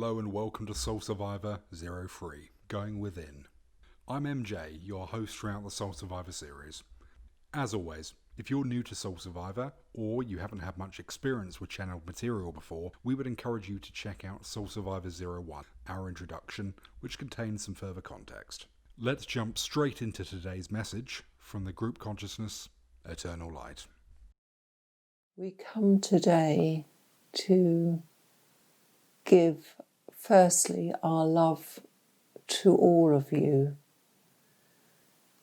Hello and welcome to SoulSurvivor 03, Going Within. I'm MJ, your host throughout the SoulSurvivor series. As always, if you're new to SoulSurvivor, or you haven't had much experience with channeled material before, we would encourage you to check out SoulSurvivor 01, our introduction, which contains some further context. Let's jump straight into today's message from the group consciousness, Eternal Light. We come today to give, firstly, our love to all of you.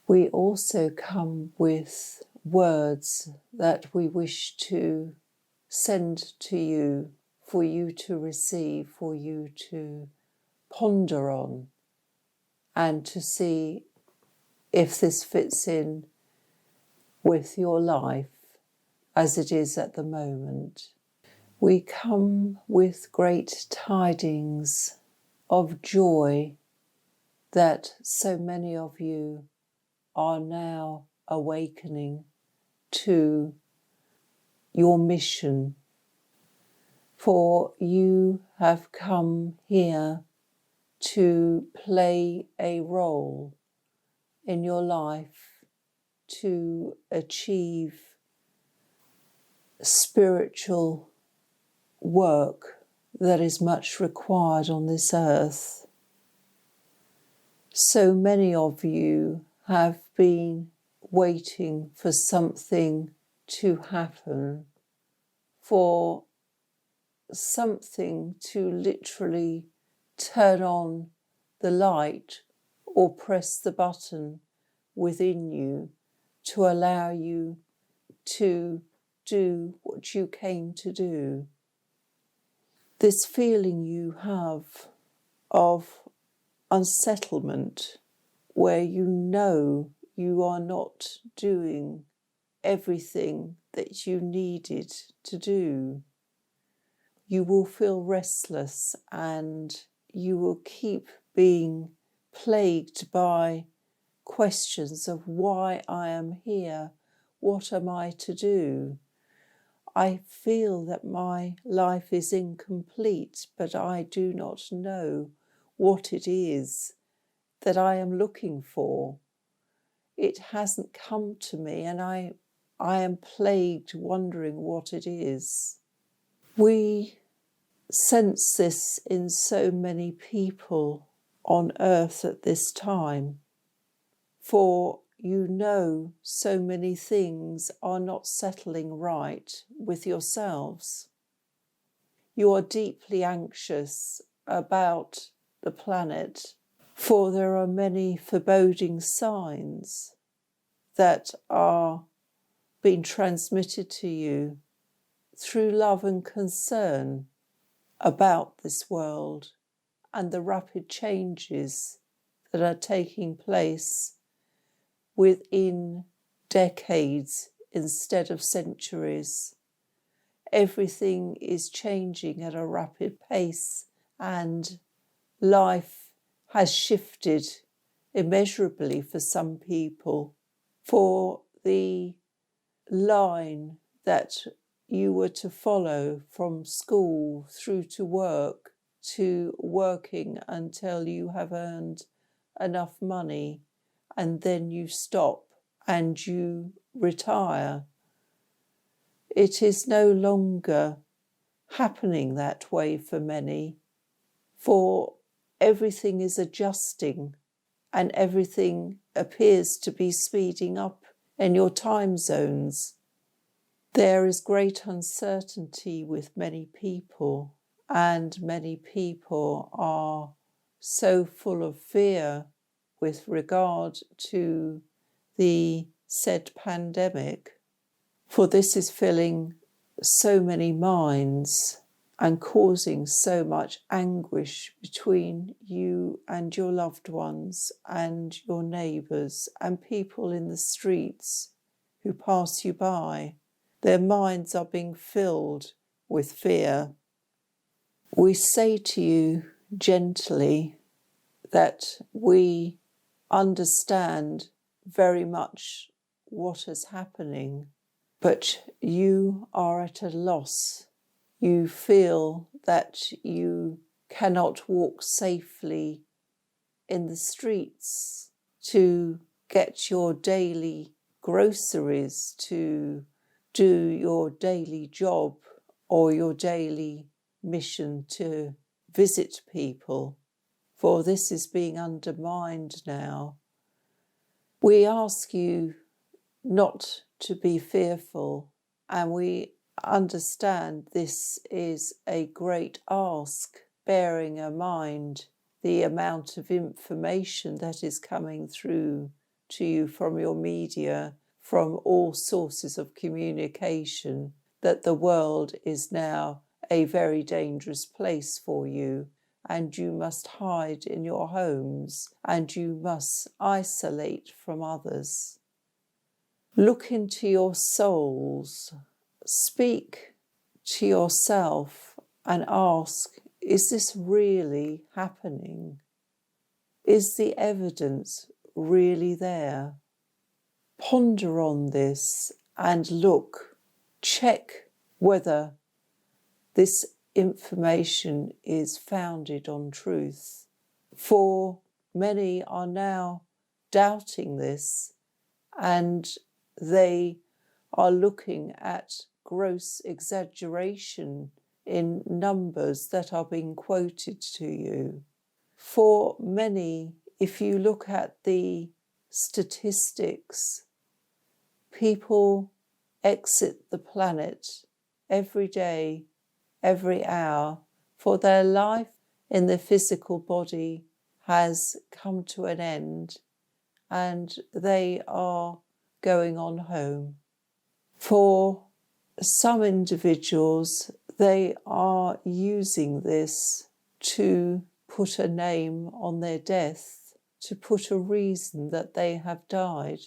We also come with words that we wish to send to you, for you to receive, for you to ponder on, and to see if this fits in with your life as it is at the moment. We come with great tidings of joy that so many of you are now awakening to your mission, for you have come here to play a role in your life to achieve spiritual work that is much required on this earth. So many of you have been waiting for something to happen, for something to literally turn on the light or press the button within you to allow you to do what you came to do. This feeling you have of unsettlement, where you know you are not doing everything that you needed to do. You will feel restless and you will keep being plagued by questions of why I am here, what am I to do? I feel that my life is incomplete, but I do not know what it is that I am looking for. It hasn't come to me, and I am plagued wondering what it is. We sense this in so many people on earth at this time, for you know so many things are not settling right with yourselves. You are deeply anxious about the planet, for there are many foreboding signs that are being transmitted to you through love and concern about this world and the rapid changes that are taking place within decades instead of centuries. Everything is changing at a rapid pace, and life has shifted immeasurably for some people. For the line that you were to follow from school through to working until you have earned enough money, and then you stop and you retire. It is no longer happening that way for many, for everything is adjusting and everything appears to be speeding up in your time zones. There is great uncertainty with many people, and many people are so full of fear with regard to the said pandemic, for this is filling so many minds and causing so much anguish between you and your loved ones and your neighbours and people in the streets who pass you by. Their minds are being filled with fear. We say to you gently that we understand very much what is happening, but you are at a loss. You feel that you cannot walk safely in the streets to get your daily groceries, to do your daily job or your daily mission to visit people, for this is being undermined now. We ask you not to be fearful, and we understand this is a great ask, bearing in mind the amount of information that is coming through to you from your media, from all sources of communication, that the world is now a very dangerous place for you, and you must hide in your homes, and you must isolate from others. Look into your souls, speak to yourself and ask, is this really happening? Is the evidence really there? Ponder on this and look, check whether this information is founded on truth. For many are now doubting this, and they are looking at gross exaggeration in numbers that are being quoted to you. For many, if you look at the statistics, people exit the planet every day, every hour, for their life in the physical body has come to an end, and they are going on home. For some individuals, they are using this to put a name on their death, to put a reason that they have died.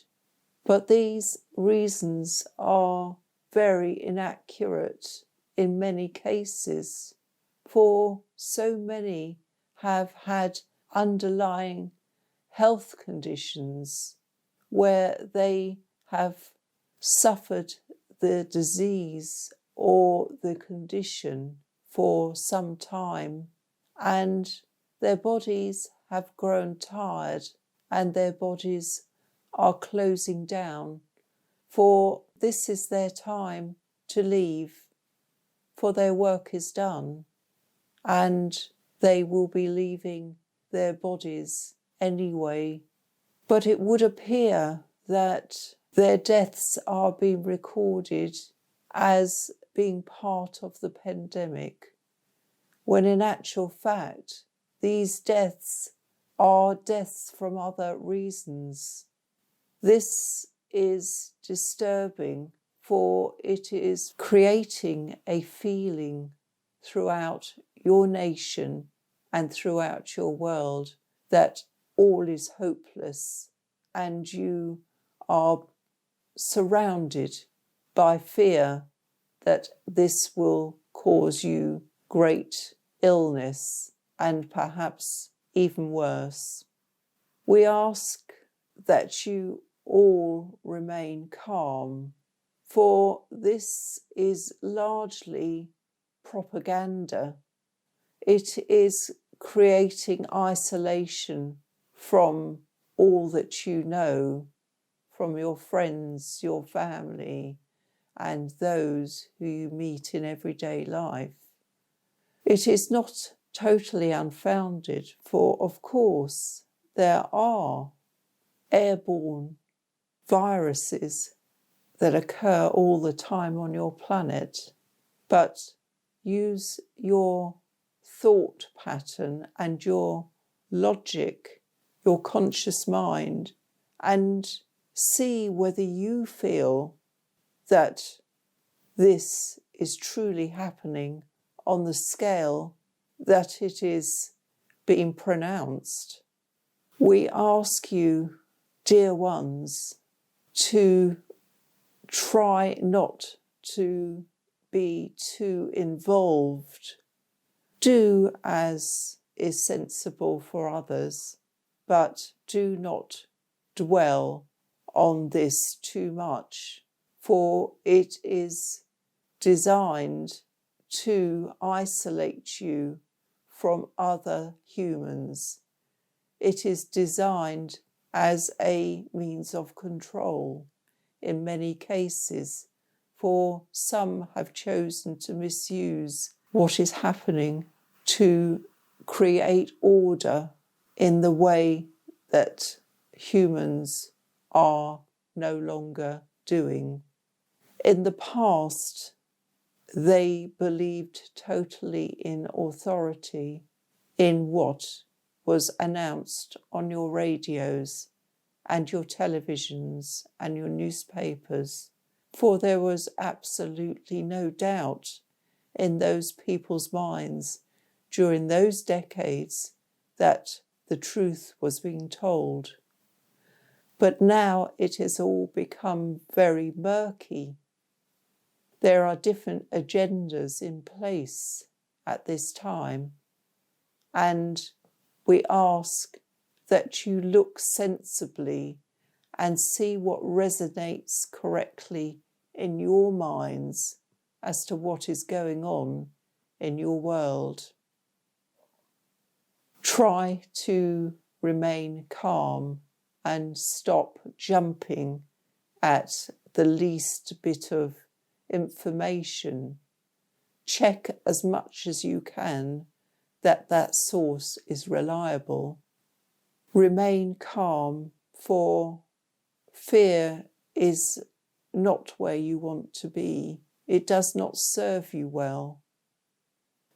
But these reasons are very inaccurate in many cases, for so many have had underlying health conditions where they have suffered the disease or the condition for some time, and their bodies have grown tired and their bodies are closing down, for this is their time to leave, for their work is done, and they will be leaving their bodies anyway. But it would appear that their deaths are being recorded as being part of the pandemic, when in actual fact, these deaths are deaths from other reasons. This is disturbing, for it is creating a feeling throughout your nation and throughout your world that all is hopeless, and you are surrounded by fear that this will cause you great illness and perhaps even worse. We ask that you all remain calm, for this is largely propaganda. It is creating isolation from all that you know, from your friends, your family, and those who you meet in everyday life. It is not totally unfounded, for of course there are airborne viruses that occur all the time on your planet, but use your thought pattern and your logic, your conscious mind, and see whether you feel that this is truly happening on the scale that it is being pronounced. We ask you, dear ones, to try not to be too involved. Do as is sensible for others, but do not dwell on this too much, for it is designed to isolate you from other humans. It is designed as a means of control in many cases, for some have chosen to misuse what is happening to create order in the way that humans are no longer doing. In the past, they believed totally in authority, in what was announced on your radios and your televisions and your newspapers, for there was absolutely no doubt in those people's minds during those decades that the truth was being told. But now it has all become very murky. There are different agendas in place at this time, and we ask that you look sensibly and see what resonates correctly in your minds as to what is going on in your world. Try to remain calm and stop jumping at the least bit of information. Check as much as you can that that source is reliable. Remain calm, for fear is not where you want to be. It does not serve you well.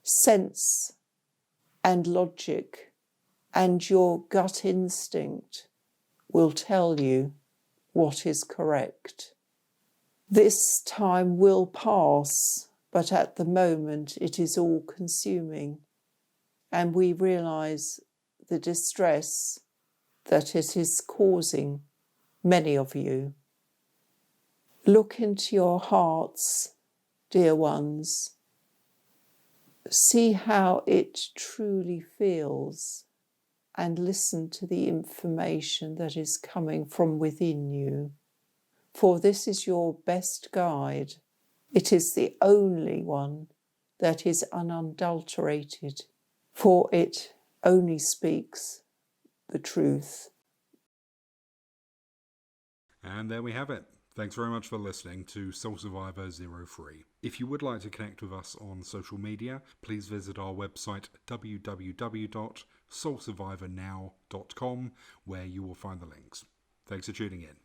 Sense and logic and your gut instinct will tell you what is correct. This time will pass, but at the moment it is all consuming, and we realise the distress that it is causing many of you. Look into your hearts, dear ones. See how it truly feels, and listen to the information that is coming from within you. For this is your best guide. It is the only one that is unadulterated, for it only speaks the truth. And there we have it. Thanks very much for listening to SoulSurvivor 03. If you would like to connect with us on social media, please visit our website www.soulsurvivornow.com, where you will find the links. Thanks for tuning in.